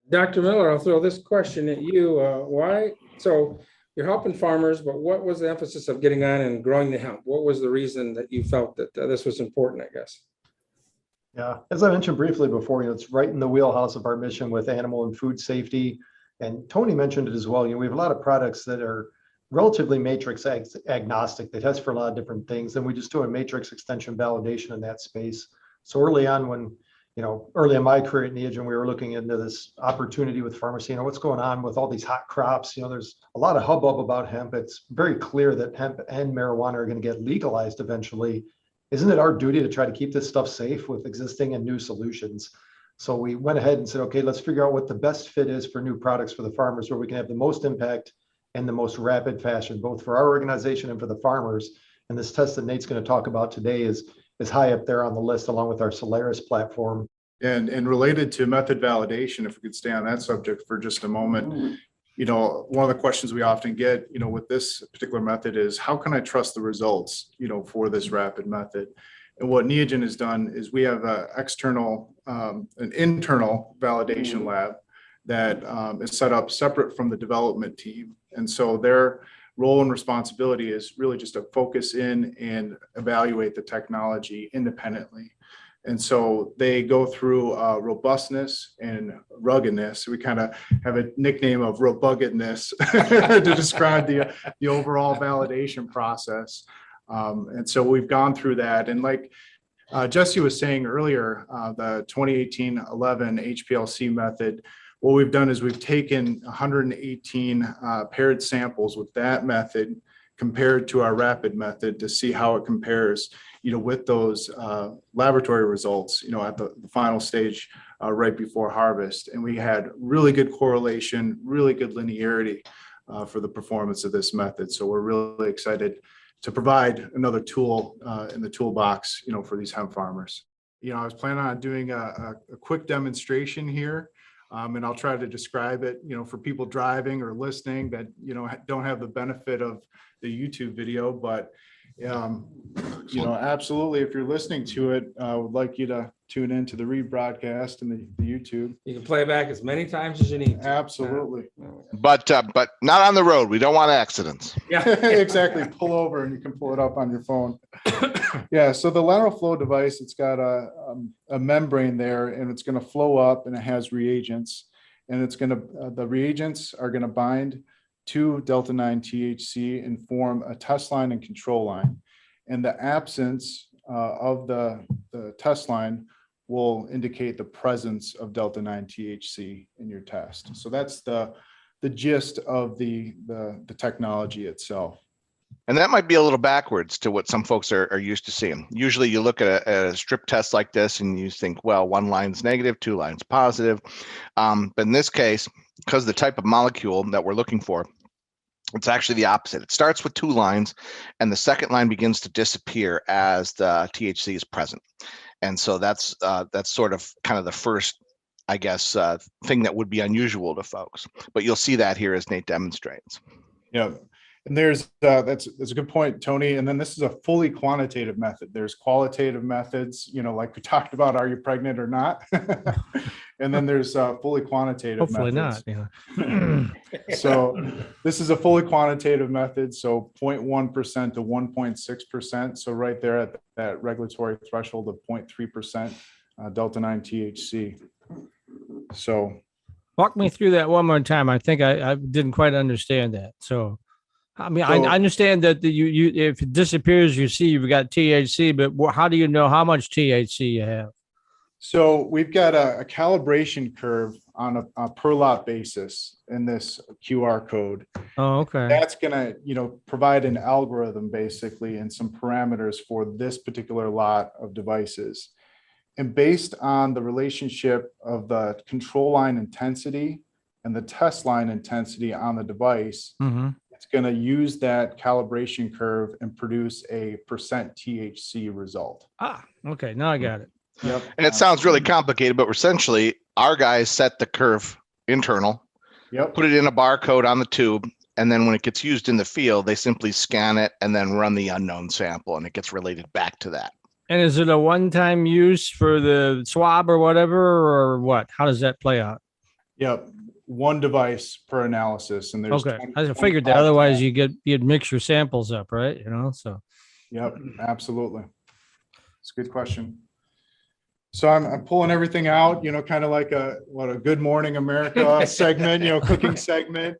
Dr. Miller, I'll throw this question at you. Why? So you're helping farmers, but what was the emphasis of getting on and growing the hemp? What was the reason that you felt that this was important, I guess? Yeah, as I mentioned briefly before, it's right in the wheelhouse of our mission with animal and food safety. And Tony mentioned it as well. We have a lot of products that are relatively matrix agnostic. They test for a lot of different things, and we just do a matrix extension validation in that space. So early on, when early in my career at Neogen, we were looking into this opportunity with pharmacy. What's going on with all these hot crops? There's a lot of hubbub about hemp. It's very clear that hemp and marijuana are going to get legalized eventually. Isn't it our duty to try to keep this stuff safe with existing and new solutions? So we went ahead and said, okay, let's figure out what the best fit is for new products for the farmers, where we can have the most impact and the most rapid fashion, both for our organization and for the farmers. And this test that Nate's going to talk about today is high up there on the list, along with our Solaris platform. And related to method validation, if we could stay on that subject for just a moment, one of the questions we often get, with this particular method is, how can I trust the results, for this rapid method? And what Neogen has done is we have an internal validation lab that is set up separate from the development team. And so their role and responsibility is really just to focus in and evaluate the technology independently. And so they go through robustness and ruggedness. We kind of have a nickname of robuggedness to describe the overall validation process. And so we've gone through that. And like Jesse was saying earlier, the 2018-11 HPLC method, what we've done is we've taken 118 paired samples with that method compared to our rapid method to see how it compares, with those laboratory results, at the final stage right before harvest. And we had really good correlation, really good linearity for the performance of this method. So we're really excited to provide another tool in the toolbox, for these hemp farmers. I was planning on doing a quick demonstration here. And I'll try to describe it, for people driving or listening that, don't have the benefit of the YouTube video, but, absolutely. If you're listening to it, I would like you to tune into the rebroadcast and the YouTube. You can play back as many times as you need to. Absolutely. But not on the road. We don't want accidents. Yeah, Exactly. Pull over and you can pull it up on your phone. Yeah. So the lateral flow device, it's got a membrane there, and it's going to flow up, and it has reagents, and the reagents are going to bind to d9-THC and form a test line and control line. And the absence of the test line will indicate the presence of d9-THC in your test. So that's the gist of the technology itself. And that might be a little backwards to what some folks are used to seeing. Usually you look at a strip test like this and you think, well, one line's negative, two lines positive. But in this case, because the type of molecule that we're looking for, it's actually the opposite. It starts with two lines, and the second line begins to disappear as the THC is present. And so that's sort of kind of the first, I guess, thing that would be unusual to folks. But you'll see that here as Nate demonstrates. Yeah. And there's that's a good point, Tony. And then this is a fully quantitative method. There's qualitative methods, like we talked about, are you pregnant or not? And then there's fully quantitative Hopefully methods. not. Yeah. So this is a fully quantitative method. So 0.1% to 1.6%. So right there at that regulatory threshold of 0.3% d9-THC. So Walk me through that one more time. I think I didn't quite understand that. So, I mean, I understand that you if it disappears, you see you've got THC, but how do you know how much THC you have? So we've got a calibration curve on a per lot basis in this QR code. Oh, okay. That's going to, provide an algorithm basically and some parameters for this particular lot of devices. And based on the relationship of the control line intensity and the test line intensity on the device, it's going to use that calibration curve and produce a percent THC result. Ah, okay. Now I got it. Yep. And it sounds really complicated, but essentially our guys set the curve internal, put it in a barcode on the tube, and then when it gets used in the field, they simply scan it and then run the unknown sample, and it gets related back to that. And is it a one-time use for the swab or whatever, or what? How does that play out? Yep, one device per analysis, and there's Okay, 20 I figured that. 25 Otherwise, you'd mix your samples up, right? So Yep, absolutely. It's a good question. So I'm pulling everything out, kind of like a Good Morning America segment, cooking segment.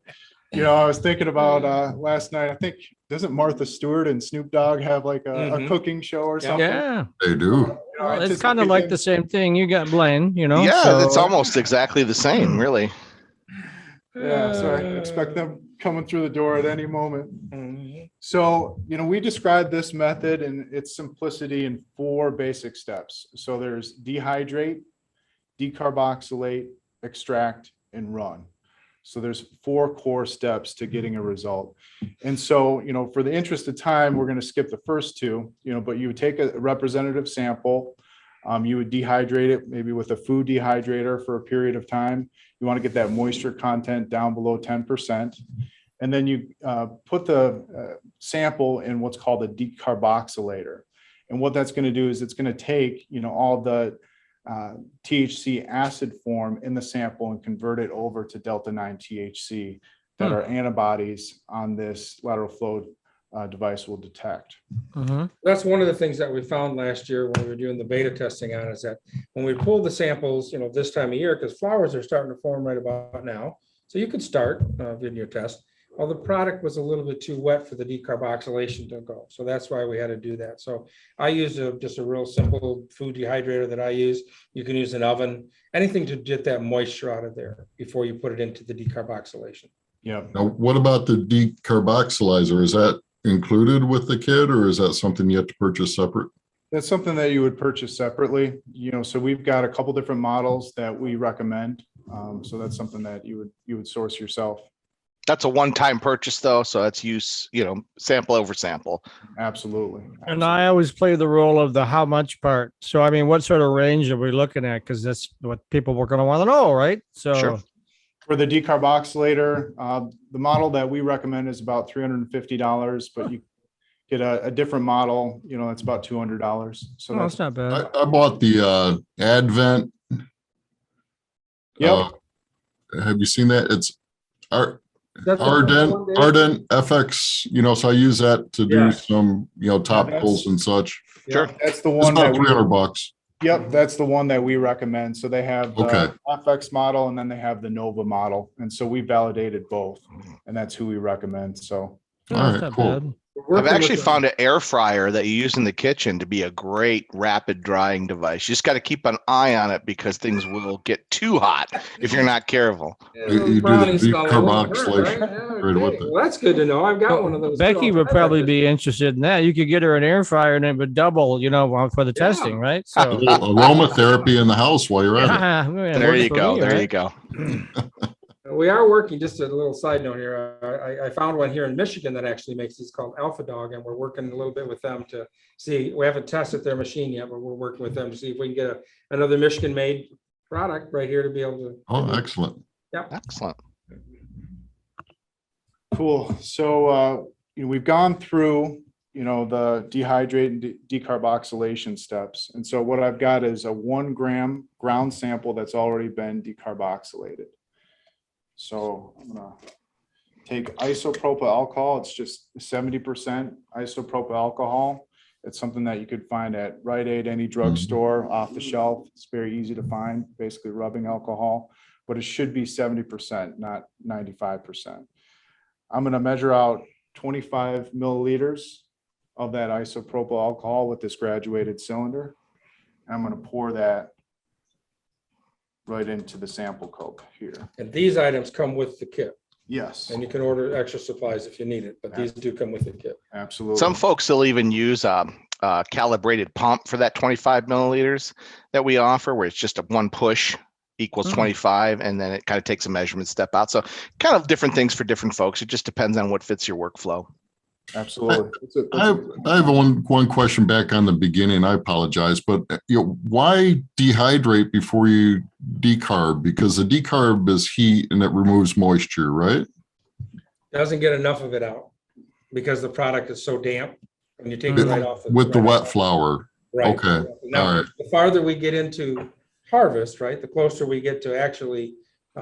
I was thinking about last night, I think, doesn't Martha Stewart and Snoop Dogg have like a Mhm. cooking show or Yeah. something? yeah, They do. well, it's kind of like the same thing. You got Blaine, Yeah, so it's almost exactly the same, really. Yeah, so I expect them coming through the door at any moment. Mhm. So, we described this method and its simplicity in 4 basic steps. So there's dehydrate, decarboxylate, extract, and run. So there's 4 core steps to getting a result. And so, for the interest of time, we're going to skip the first 2, but you would take a representative sample. You would dehydrate it maybe with a food dehydrator for a period of time. You want to get that moisture content down below 10%. And then you put the sample in what's called a decarboxylator. And what that's going to do is it's going to take, all the THC acid form in the sample and convert it over to d9-THC that are antibodies on this lateral flow device will detect. That's one of the things that we found last year when we were doing the beta testing on, is that when we pulled the samples, this time of year, because flowers are starting to form right about now. So you could start doing your test. Well, the product was a little bit too wet for the decarboxylation to go. So that's why we had to do that. So I use just a real simple food dehydrator that I use. You can use an oven, anything to get that moisture out of there before you put it into the decarboxylation. Yeah. Now, what about the decarboxylizer? Is that included with the kit, or is that something you have to purchase separate? That's something that you would purchase separately, so we've got a couple different models that we recommend. So that's something that you would source yourself. That's a one-time purchase though, so that's use, sample over sample. Absolutely. And I always play the role of the how much part. So I mean, what sort of range are we looking at? Because that's what people were going to want to know, right? So Sure. For the decarboxylator, the model that we recommend is about $350, but you get a different model, it's about $200. So that's not bad. I bought the Advent. Yep. Have you seen that? It's That's Ardent FX, so I use that to do Yeah. some, topicals and such. Sure. That's the It's one about that we, $300. yep, that's the one that we recommend. So they have the Okay. FX model and then they have the Nova model. And so we validated both, and that's who we recommend. So No, All that's right, not cool. bad. I've actually found an air fryer that you use in the kitchen to be a great rapid drying device. You just got to keep an eye on it because things will get too hot if you're not careful. You do the decarboxylation right with it. Well, that's good to know. I've got one of those. Becky too. would probably be interested in that. You could get her an air fryer and it would double, for the Yeah. testing, right? A So little aromatherapy in the house while you're at it. yeah, it There works you for go. me, There right? you go. We are working, just a little side note here. I found one here in Michigan that actually makes these called Alpha Dog, and we're working a little bit with them to see. We haven't tested their machine yet, but we're working with them to see if we can get another Michigan-made product right here to be able to. Oh, excellent. Excellent. cool. So, we've gone through, the dehydrate and decarboxylation steps. And so what I've got is a 1 gram ground sample that's already been decarboxylated. So I'm gonna take isopropyl alcohol. It's just 70% isopropyl alcohol. It's something that you could find at Rite Aid, any drugstore, off the shelf. It's very easy to find, basically rubbing alcohol, but it should be 70%, not 95%. I'm gonna measure out 25 milliliters of that isopropyl alcohol with this graduated cylinder. And I'm gonna pour that right into the sample cup here. And these items come with the kit, Yes, and you can order extra supplies if you need it, but these do come with the kit. absolutely. Some folks will even use a calibrated pump for that 25 milliliters that we offer, where it's just a one push equals 25, and then it kind of takes a measurement step out. So kind of different things for different folks. It just depends on what fits your workflow. Absolutely. I have one question back on the beginning. I apologize, but why dehydrate before you decarb? Because the decarb is heat and it removes moisture, right? Doesn't get enough of it out because the product is so damp when you take it right off. With the right wet off. flour. Right. Okay. Now, All right. the farther we get into harvest, right, the closer we get to actually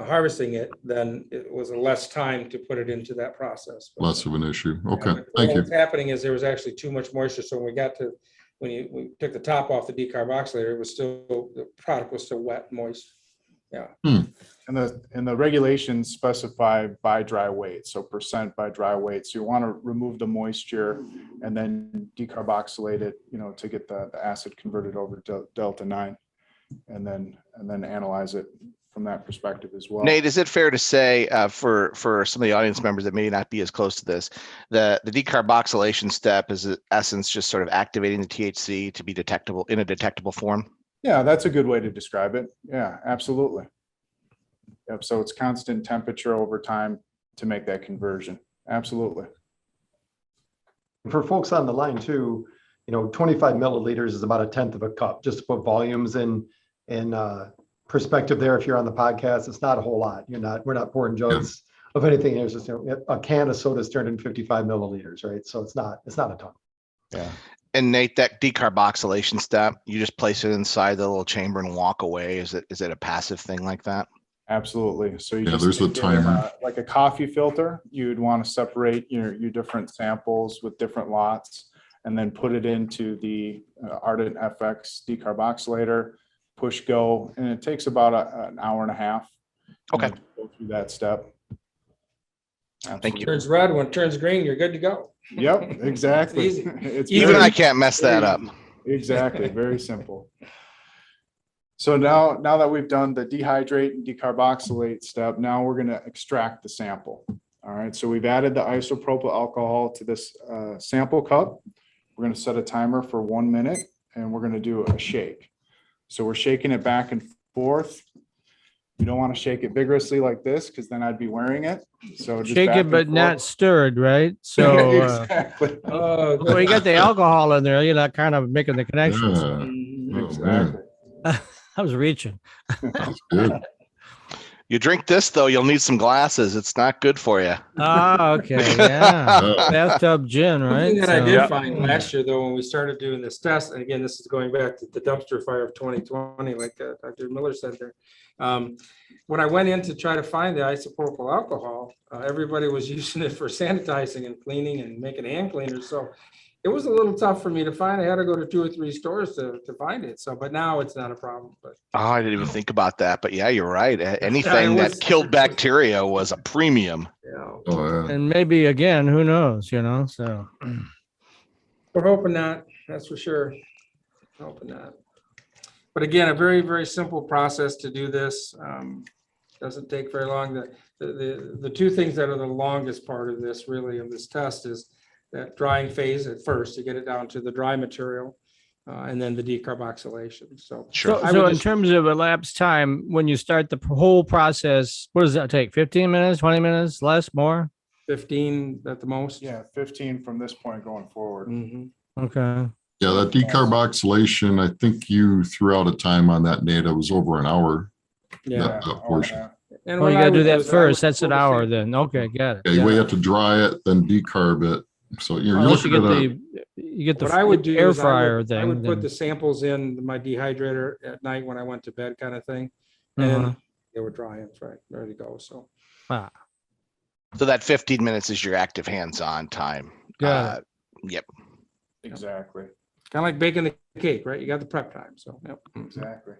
harvesting it, then it was less time to put it into that process. But, Less of an issue. yeah, Okay, but thank you. what's happening is there was actually too much moisture. So when we got to, we took the top off the decarboxylator, it was still, the product was still wet, moist. Yeah. And the regulations specify by dry weight, so percent by dry weight. So you want to remove the moisture and then decarboxylate it, to get the acid converted over to delta 9, and then analyze it from that perspective as well. Nate, is it fair to say for some of the audience members that may not be as close to this, the decarboxylation step is in essence just sort of activating the THC to be detectable in a detectable form? Yeah, that's a good way to describe it. Yeah, absolutely. Yep. So it's constant temperature over time to make that conversion. Absolutely. For folks on the line too, 25 milliliters is about a tenth of a cup, just to put volumes in perspective there. If you're on the podcast, it's not a whole lot. We're not pouring jugs of anything. There's just, a can of soda is turned in 55 milliliters, right? So it's not a ton. Yeah. And Nate, that decarboxylation step, you just place it inside the little chamber and walk away. Is it a passive thing like that? Absolutely. So you There's a take it, timer. like a coffee filter. You'd want to separate your different samples with different lots, and then put it into the Ardent FX decarboxylator, push go, and it takes about an hour and a half. Okay. To go through that step. Thank you. Turns red, when it turns green, you're good to go. Yep, exactly. It's easy. It's Even very- I can't mess that up. Exactly. Very simple. So now that we've done the dehydrate and decarboxylate step, now we're going to extract the sample. All right. So we've added the isopropyl alcohol to this sample cup. We're going to set a timer for 1 minute, and we're going to do a shake. So we're shaking it back and forth. You don't want to shake it vigorously like this, because then I'd be wearing it. So just Shake back it, and but not forth. stirred, right? So, Exactly. well, you got the alcohol in there. You're not kind of making the connection. Yeah. So Oh, Exactly. I was reaching. That's good. You drink this though, you'll need some glasses. It's not good for you. Oh, okay. Yeah. Oh. Bathtub gin, One right? thing that I So- did find last year, though, when we started doing this test, and again, this is going back to the dumpster fire of 2020, like Dr. Miller said there. When I went in to try to find the isopropyl alcohol, everybody was using it for sanitizing and cleaning and making hand cleaners. So it was a little tough for me to find. I had to go to 2 or 3 stores to find it. So, but now it's not a problem. But Oh, I didn't even think about that. But yeah, you're right. Anything Yeah, it that was- killed bacteria was a premium. yeah, Oh, yeah. And maybe again, who knows, so. we're hoping not. That's for sure. Hoping not. But again, a very, very simple process to do this. Doesn't take very long. The 2 things that are the longest part of this, really, of this test is that drying phase at first to get it down to the dry material, and then the decarboxylation. So Sure. So, I so would in just- terms of elapsed time, when you start the whole process, what does that take? 15 minutes, 20 minutes, less, more? 15 at the most. Yeah, 15 from this point going forward. Mhm. Okay. Yeah, that decarboxylation, I think you threw out a time on that, Nate. It was over an hour. Yeah. That Oh, portion. yeah. And Oh, what you I gotta would do that is I first. would That's an pull the hour sample. then. Okay, got it. Yeah, we have to dry it, then decarb it. So you're Unless you looking get at you get the What I would do air is fryer I thing. would put then- the samples in my dehydrator at night when I went to bed, kind of thing. Uh-huh. And they were dry and right, ready to go. So Ah, So that 15 minutes is your active hands-on time. got it. Yep. Exactly. kind of like baking the cake, right? You got the prep time. So yep. Exactly.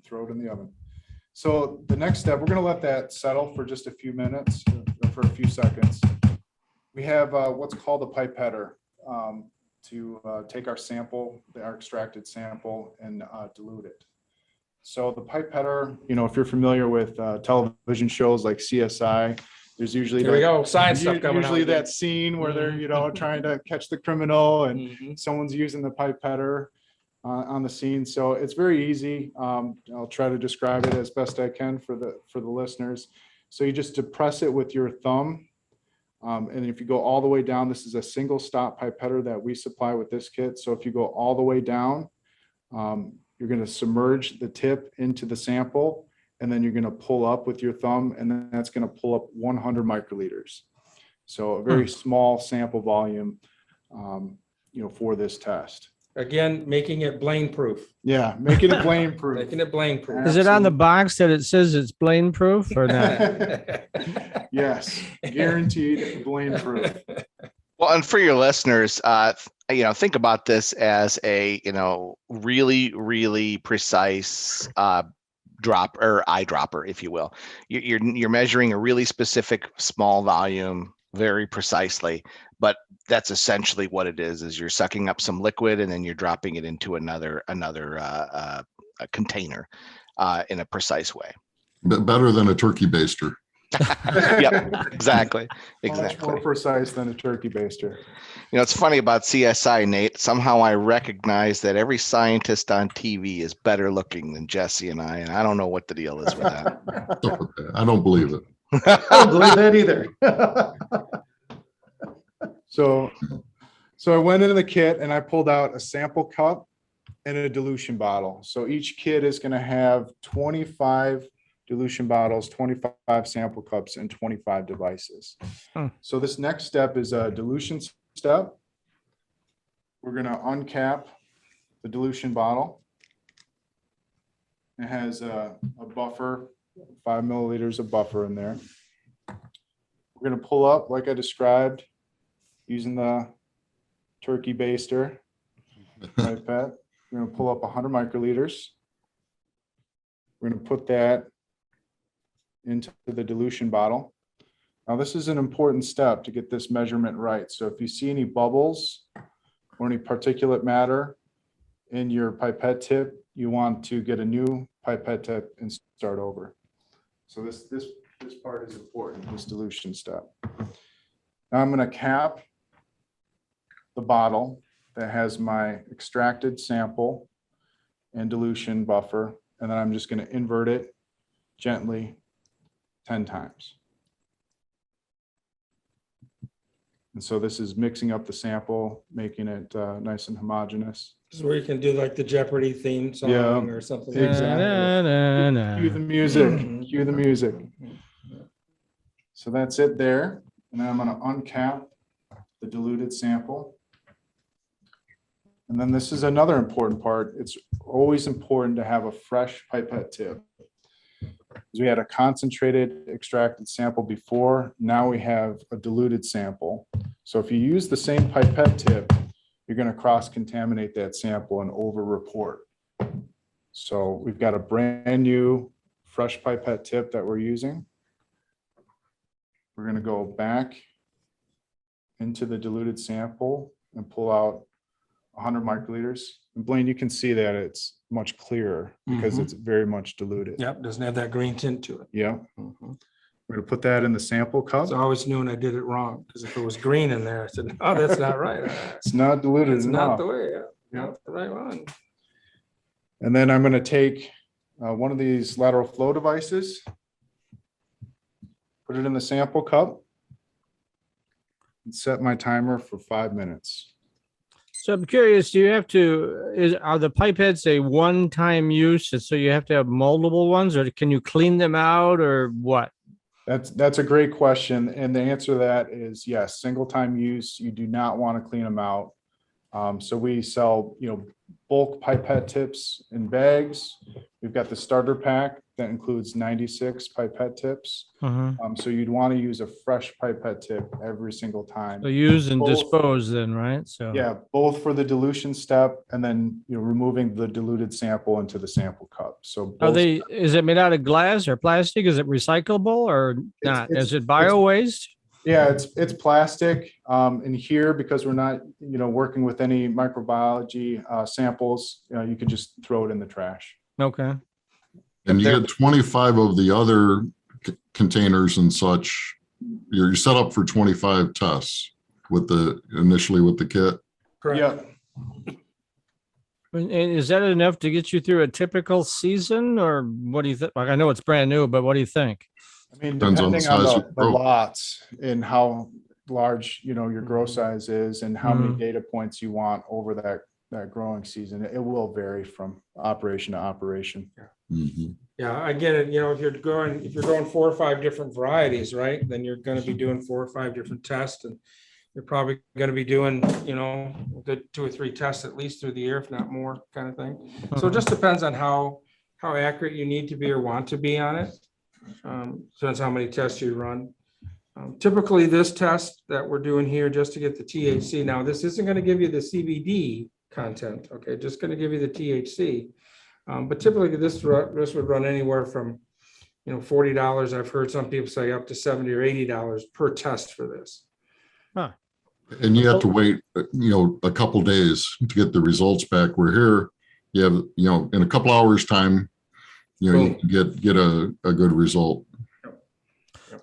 Throw it in the oven. So the next step, we're going to let that settle for just a few minutes, for a few seconds. We have what's called a pipetter to take our sample, our extracted sample, and dilute it. So the pipetter, if you're familiar with television shows like CSI, there's usually Here we go. Science stuff coming usually out. that scene where they're trying to catch the criminal and Mhm. someone's using the pipetter on the scene. So it's very easy. I'll try to describe it as best I can for the listeners. So you just depress it with your thumb. And if you go all the way down, this is a single stop pipetter that we supply with this kit. So if you go all the way down, you're going to submerge the tip into the sample, and then you're going to pull up with your thumb, and then that's going to pull up 100 microliters. So a very small sample volume, for this test. Again, making it blame proof. Yeah, making it blame proof. Making it blame proof. Is it on the box that it says it's blame proof or not? Yes, guaranteed blame proof. Well, and for your listeners, think about this as a, really, really precise drop or eyedropper, if you will. You're measuring a really specific small volume very precisely, but that's essentially what it is you're sucking up some liquid and then you're dropping it into another a container in a precise way. Better than a turkey baster. Yep, exactly. Much more precise than a turkey baster. It's funny about CSI, Nate. Somehow I recognize that every scientist on TV is better looking than Jesse and I don't know what the deal is with that. I don't believe it. I don't believe that either. So I went into the kit and I pulled out a sample cup and a dilution bottle. So each kit is going to have 25 dilution bottles, 25 sample cups, and 25 devices. So this next step is a dilution step. We're going to uncap the dilution bottle. It has a buffer, 5 milliliters of buffer in there. We're going to pull up, like I described, using the turkey baster pipette. We're going to pull up 100 microliters. We're going to put that into the dilution bottle. Now, this is an important step to get this measurement right. So if you see any bubbles or any particulate matter in your pipette tip, you want to get a new pipette tip and start over. So this part is important, this dilution step. Now I'm going to cap the bottle that has my extracted sample and dilution buffer, and then I'm just going to invert it gently 10 times. And so this is mixing up the sample, making it nice and homogeneous. This is where you can do like the Jeopardy theme song Yeah, or something. exactly. Cue the music, cue the music. So that's it there. And then I'm going to uncap the diluted sample. And then this is another important part. It's always important to have a fresh pipette tip. Because we had a concentrated extracted sample before, now we have a diluted sample. So if you use the same pipette tip, you're going to cross-contaminate that sample and over-report. So we've got a brand new fresh pipette tip that we're using. We're going to go back into the diluted sample and pull out 100 microliters. And Blaine, you can see that it's much clearer because it's very much diluted. Yep, doesn't have that green tint to it. Yeah. We're going to put that in the sample cup. So I always knew when I did it wrong, because if it was green in there, I said, oh, that's not right. It's not diluted It's enough. not the way, not the right one. And then I'm going to take one of these lateral flow devices, put it in the sample cup, and set my timer for 5 minutes. So I'm curious, do you have to, are the pipettes a one-time use? And so you have to have multiple ones, or can you clean them out, or what? That's a great question. And the answer to that is yes, single time use. You do not want to clean them out. So we sell, bulk pipette tips in bags. We've got the starter pack that includes 96 pipette tips. So you'd want to use a fresh pipette tip every single time. So use and Both- dispose then, right? So Yeah, both for the dilution step and then removing the diluted sample into the sample cup. So are both- they, is it made out of glass or plastic? Is it recyclable or not? Is it bio waste? Yeah, it's plastic. In here, because we're not, working with any microbiology samples, you could just throw it in the trash. Okay. And you get 25 of the other containers and such. You're set up for 25 tests initially with the kit. Correct. Yeah, And is that enough to get you through a typical season, or what do you think? Like, I know it's brand new, but what do you think? I mean, Depends on the depending on size of the the grow. lots and how large, your grow size is and how many data points you want over that growing season, it will vary from operation to operation. Mhm. Yeah, I get it. If you're growing 4 or 5 different varieties, right, then you're going to be doing 4 or 5 different tests. And you're probably going to be doing, a good 2 or 3 tests at least through the year, if not more, kind of thing. So it just depends on how accurate you need to be or want to be on it. Depends how many tests you run. Typically, this test that we're doing here just to get the THC. Now, this isn't going to give you the CBD content, okay? Just going to give you the THC. But typically, this would run anywhere from, $40. I've heard some people say up to $70 or $80 per test for this. Huh. And you have to wait, a couple days to get the results back. We're here, you have, in a couple hours time, you get a good result.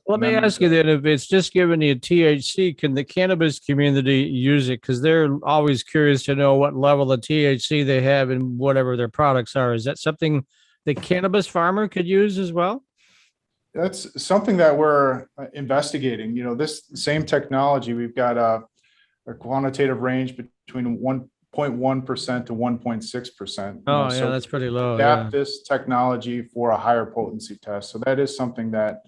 Let me ask you then, if it's just giving you THC, can the cannabis community use it? Because they're always curious to know what level of THC they have in whatever their products are. Is that something the cannabis farmer could use as well? That's something that we're investigating. This same technology, we've got a quantitative range between 1.1% to 1.6%. Oh, yeah, that's pretty low. Adapt this technology for a higher potency test. So that is something that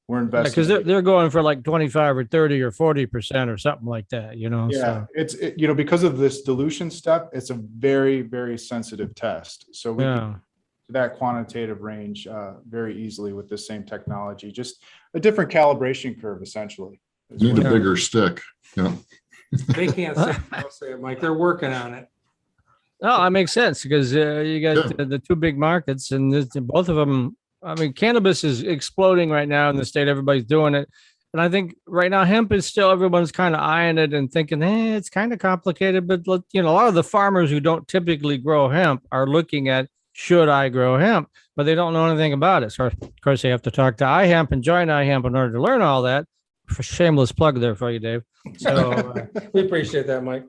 we're Because investigating. they're going for like 25 or 30 or 40% or something like that, Yeah, So. it's because of this dilution step, it's a very, very sensitive test. So we can that quantitative range very easily with the same technology, just a different calibration curve, essentially. Need a bigger stick. Yeah. They can't say it, Mike. They're working on it. No, that makes sense because you got the 2 big markets and both of them. I mean, cannabis is exploding right now in the state. Everybody's doing it. And I think right now hemp is still, everyone's kind of eyeing it and thinking, it's kind of complicated. But, a lot of the farmers who don't typically grow hemp are looking at, should I grow hemp? But they don't know anything about it. So, of course, they have to talk to iHemp and join iHemp in order to learn all that. For shameless plug there for you, Dave. So we appreciate that, Mike.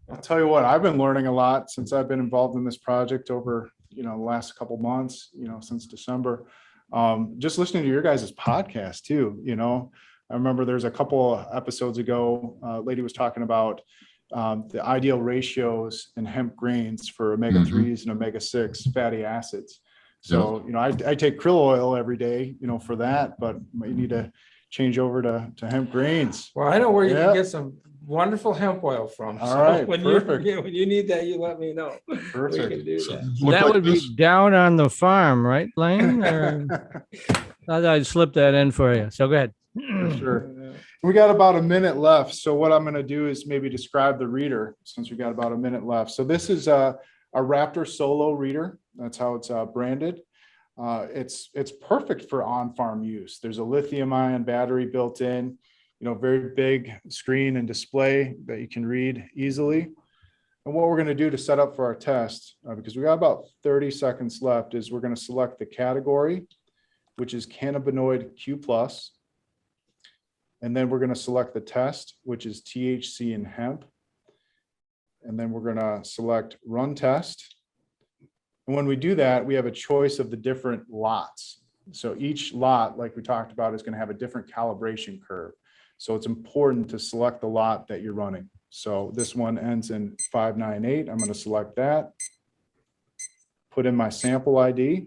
I'll tell you what, I've been learning a lot since I've been involved in this project over, the last couple months, since December. Just listening to your guys' podcast too, I remember there's a couple episodes ago, a lady was talking about the ideal ratios in hemp grains for omega-3s and omega-6 fatty acids. So, I take krill oil every day, for that, but you need to change over to hemp grains. Well, I know where you can get some wonderful hemp oil from. All right, when perfect. when you need that, you let me know. Perfect. We can do that. that would be down on the farm, right, Lane? Or I'd slip that in for you. So go ahead. For sure. We got about a minute left. So what I'm going to do is maybe describe the reader since we got about a minute left. So this is a Raptor Solo reader. That's how it's branded. It's perfect for on-farm use. There's a lithium-ion battery built in, very big screen and display that you can read easily. And what we're going to do to set up for our test, because we got about 30 seconds left, is we're going to select the category, which is cannabinoid Q+. And then we're going to select the test, which is THC and hemp. And then we're going to select run test. And when we do that, we have a choice of the different lots. So each lot, like we talked about, is going to have a different calibration curve. So it's important to select the lot that you're running. So this one ends in 598. I'm going to select that. Put in my sample ID.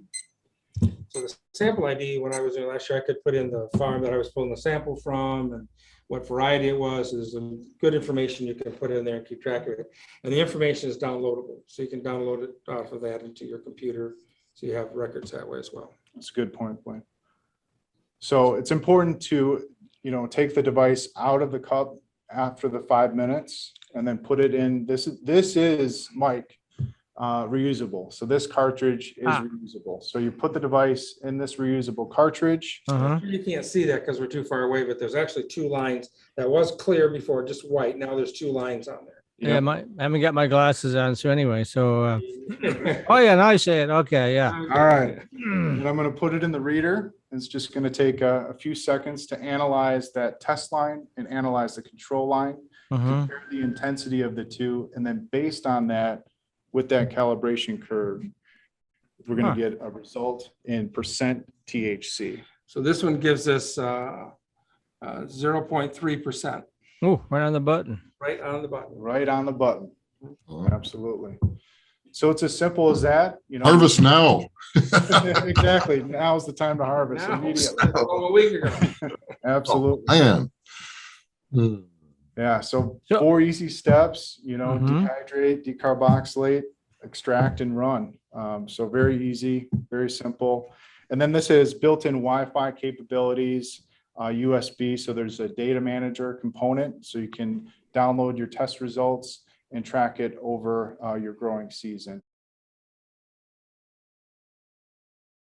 So the sample ID, when I was there last year, I could put in the farm that I was pulling the sample from and what variety it was. Is some good information you can put in there and keep track of it. And the information is downloadable. So you can download it off of that into your computer. So you have records that way as well. That's a good point, Blaine. So it's important to, take the device out of the cup after the 5 minutes and then put it in. This is Mike, reusable. So this cartridge is reusable. So you put the device in this reusable cartridge. You can't see that because we're too far away, but there's actually 2 lines. That was clear before, just white. Now there's 2 lines on there. Yeah, I haven't got my glasses on. So anyway, oh yeah, now I say it. Okay, yeah. All right. And I'm going to put it in the reader. It's just going to take a few seconds to analyze that test line and analyze the control line, compare the intensity of the 2. And then based on that, with that calibration curve, we're going to get a result in percent THC. So this one gives us 0.3%. Oh, right on the button. Right on the button. Right on the button. Absolutely. So it's as simple as that. Harvest now. Exactly. Now is the time to harvest Now. immediately. A week ago. Absolutely. Man. Yeah, so So- 4 easy steps, Mhm. dehydrate, decarboxylate, extract and run. So very easy, very simple. And then this is built-in Wi-Fi capabilities, USB. So there's a data manager component, so you can download your test results and track it over your growing season.